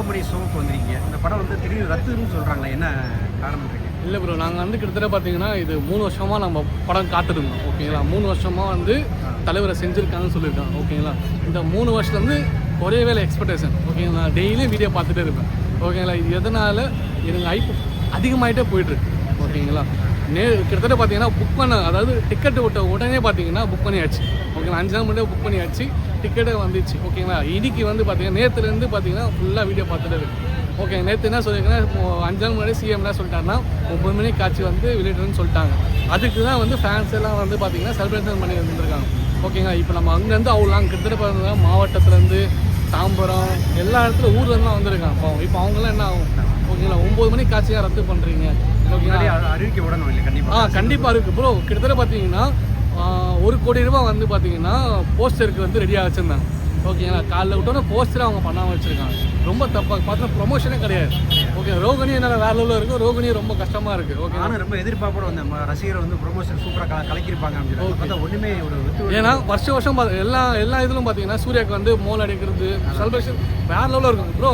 மணி ஷோவுக்கு வந்திருக்கீங்க. இந்த படம் வந்து திடீர்னு ரத்துன்னு சொல்கிறாங்களே, என்ன காரணம் இருக்கு? இல்லை ப்ரோ, நாங்கள் வந்து கிட்டத்தட்ட பார்த்தீங்கன்னா இது 3 வருஷமாக நம்ம படம் காத்துருந்தோம். ஓகேங்களா, 3 வருஷமாக வந்து தலைவரை செஞ்சுருக்காங்கன்னு சொல்லியிருக்காங்க. ஓகேங்களா, இந்த 3 வருஷத்துலேருந்து ஒரே வேலை எக்ஸ்பெக்டேஷன். ஓகேங்களா, டெய்லியும் வீடியோ பார்த்துட்டே இருப்பேன். ஓகேங்களா, இது எதனால் எனக்கு ஹைப் அதிகமாகிட்டே போயிட்டுருக்கு. ஓகேங்களா, கிட்டத்தட்ட பார்த்தீங்கன்னா புக் பண்ண, அதாவது டிக்கெட்டு விட்ட உடனே பார்த்தீங்கன்னா புக் பண்ணியாச்சு. ஓகேங்களா, 5 நாள் முன்னாடி புக் பண்ணியாச்சு, டிக்கெட்டே வந்துச்சு. ஓகேங்களா, இன்னைக்கு வந்து பார்த்தீங்கன்னா நேற்றுலேருந்து பார்த்தீங்கன்னா ஃபுல்லாக வீடியோ பார்த்துட்டு இருக்கு. ஓகே, நேற்று என்ன சொல்லியிருக்கேன்னா 5 நாள் முன்னாடி சிஎம் என்ன சொல்லிட்டாருன்னா 9 மணிக்கு காட்சி வந்து வெளியிடுறேன்னு சொல்லிட்டாங்க. அதுக்கு தான் வந்து ஃபேன்ஸ் எல்லாம் வந்து பார்த்தீங்கன்னா செலிப்ரேஷன் பண்ணி வந்துருக்காங்க. ஓகேங்களா, இப்போ நம்ம அங்கேருந்து அவ்வளோ நாங்கள் கிட்டத்தட்ட பார்த்தீங்கன்னா மாவட்டத்துலேருந்து தாம்பரம் எல்லா இடத்துல ஊர்லேருந்துலாம் வந்திருக்காங்க. இப்போ அவங்களாம் என்ன ஆகும்? ஓகேங்களா, 9 மணிக்கு காட்சியாக ரத்து பண்ணுறீங்க. ஓகேங்களா, அறிவிக்க விடணும் இல்லை? கண்டிப்பாக கண்டிப்பாக இருக்குது ப்ரோ. கிட்டத்தட்ட பார்த்தீங்கன்னா 1 கோடி ரூபா வந்து பார்த்தீங்கன்னா போஸ்டருக்கு வந்து ரெடியாக வச்சுருந்தாங்க. ஓகேங்களா, காலைல விட்டோன்னா போஸ்டரை அவங்க பண்ணாமல் வச்சுருக்காங்க. ரொம்ப தப்பாக பார்த்தீங்கன்னா ப்ரொமோஷனே கிடையாது. ஓகே, ரோகிணி என்னால் வேற லெவலில் இருக்குது, ரோகிணி ரொம்ப கஷ்டமாக இருக்குது. ஓகே, ஆனால் ரொம்ப எதிர்பார்ப்போட வந்தேன், ரசிகரை வந்து ப்ரொமோஷன் சூப்பராக கலக்கிருப்பாங்க அப்படின்னு. ஒன்றுமே ஒரு ஏன்னா வருஷம் எல்லா இதிலும் பார்த்தீங்கன்னா சூர்யாவுக்கு வந்து மோல் அடிக்கிறது செலிப்ரேஷன் வேற லெவலில் இருக்கும் ப்ரோ.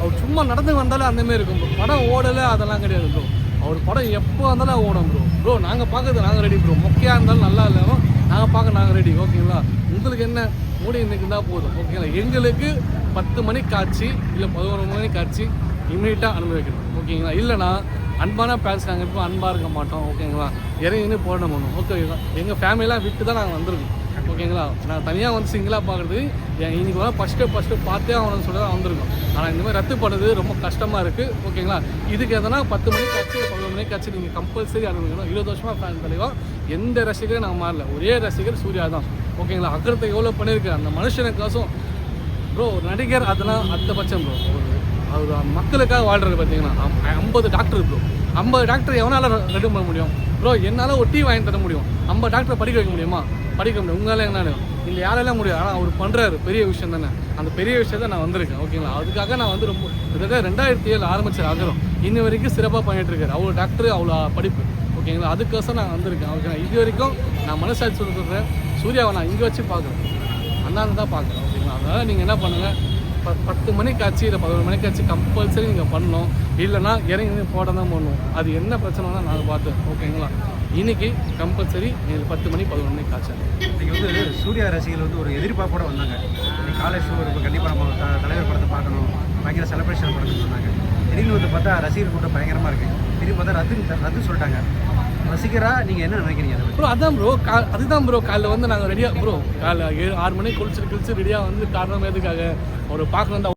அவர் சும்மா நடந்து வந்தாலும் அந்தமாரி இருக்கும் ப்ரோ. படம் ஓடலை அதெல்லாம் கிடையாது ப்ரோ. அவர் படம் எப்போ வந்தாலும் ஓடும் ப்ரோ. நாங்கள் பார்க்கறது நாங்கள் ரெடி ப்ரோ. மொக்கையாக இருந்தாலும் நல்லா இல்லைனாலும் நாங்கள் ரெடி. ஓகேங்களா, உங்களுக்கு என்ன மூடி இன்னைக்கு இருந்தால் போதும். ஓகேங்களா, எங்களுக்கு 10 மணிக்கு காட்சி இல்லை 11 மணிக்கு காட்சி இமீடியட்டாக அனுபவிக்கணும். ஓகேங்களா, இல்லைனா அன்பான பேரண்ட்ஸ் நாங்கள் இப்போ அன்பாக இருக்க மாட்டோம். ஓகேங்களா, இறங்கின்னு போட மாட்டோம். ஓகேங்களா, எங்கள் ஃபேமிலியெலாம் விட்டு தான் நாங்கள் வந்திருக்கோம். ஓகேங்களா, நான் தனியாக வந்து சிங்கிளாக பார்க்குறது இன்றைக்கி வர ஃபஸ்ட்டு பார்த்தே அவனு சொல்லி தான் வந்திருக்கோம். ஆனால் இந்தமாதிரி ரத்து பண்ணுறது ரொம்ப கஷ்டமாக இருக்குது. ஓகேங்களா, இதுக்கு எதனா 10 மணிக்கு காட்சி 11 மணிக்கு காட்சி நீங்கள் கம்பல்சரி அனுபவிக்கணும். 20 வருஷமாக ஃபேன் தலைவா எந்த ரசிகரும் நான் மாறல. ஒரே ரசிகர் சூர்யா தான். ஓகேங்களா, அக்கறத்தை எவ்வளோ பண்ணியிருக்கேன் அந்த மனுஷனுக்காசும் ப்ரோ. நடிகர் அதெல்லாம் அடுத்தபட்சம் ப்ரோ. அவர் மக்களுக்காக வாழ்கிறது. பார்த்தீங்கன்னா 50 டாக்டர் ப்ரோ. 50 டாக்டர் எவனால் ரெடி பண்ண முடியும் ப்ரோ? என்னால் ஒரு டீ வாங்கி தர முடியும். 50 டாக்டரை படிக்க வைக்க முடியுமா? படிக்க முடியும். உங்களால் என்ன இல்லை, யாரெல்லாம் முடியும். ஆனால் அவர் பண்ணுறாரு, பெரிய விஷயம் தானே. அந்த பெரிய விஷயத்தை நான் வந்திருக்கேன். ஓகேங்களா, அதுக்காக நான் வந்து ரொம்ப 2007 ஆரம்பித்த ஆகிறோம் இன்ன வரைக்கும் சிறப்பாக பண்ணிகிட்ருக்காரு. அவ்வளோ டாக்டர், அவ்வளோ படிப்பு. ஓகேங்களா, அதுக்கோசம் நான் வந்திருக்கேன். ஓகேங்களா, இது வரைக்கும் நான் மனசாட்சி சொல்லிடுறேன், சூர்யாவை நான் இங்கே வச்சு பார்க்குறேன், அண்ணாந்து தான் பார்க்குறேன். ஓகேங்களா, அதனால் நீங்கள் என்ன பண்ணுங்கள், 10 மணிக்கு காட்சி இல்லை 11 மணிக்கு காட்சி கம்பல்சரி நீங்கள் பண்ணணும். இல்லைனா இறங்கி போட தான் பண்ணணும். அது என்ன பிரச்சனைனா நாங்கள் பார்த்தேன். ஓகேங்களா, இன்னைக்கு கம்பல்சரி 10 மணி 11 மணிக்கு காட்சி. இன்றைக்கி வந்து சூர்யா ரசிகர்கள் வந்து ஒரு எதிர்பார்ப்போட வந்தாங்க. இன்னைக்கு காலேஜ் ஷோ இருக்கும், கண்டிப்பாக நம்ம தலைவர் படத்தை பார்க்கணும், பயங்கர செலிப்ரேஷன் படத்துன்னு சொன்னாங்க. திடீர்னு வந்து பார்த்தா ரசிகர் கூட்டம் பயங்கரமாக இருக்குது. திடீர்னு பார்த்தா ரத்து சொல்லிட்டாங்க. ரசிகராக நீங்கள் என்ன நினைக்கிறீங்க ப்ரோ? அதான் ப்ரோ, அதுதான் ப்ரோ. காலைல வந்து நாங்கள் ரெடியாக ப்ரோ, காலைல 6 மணிக்கு குளிச்சு ரெடியாக வந்து காரணம் எதுக்காக ஒரு பார்க்கணும் தான்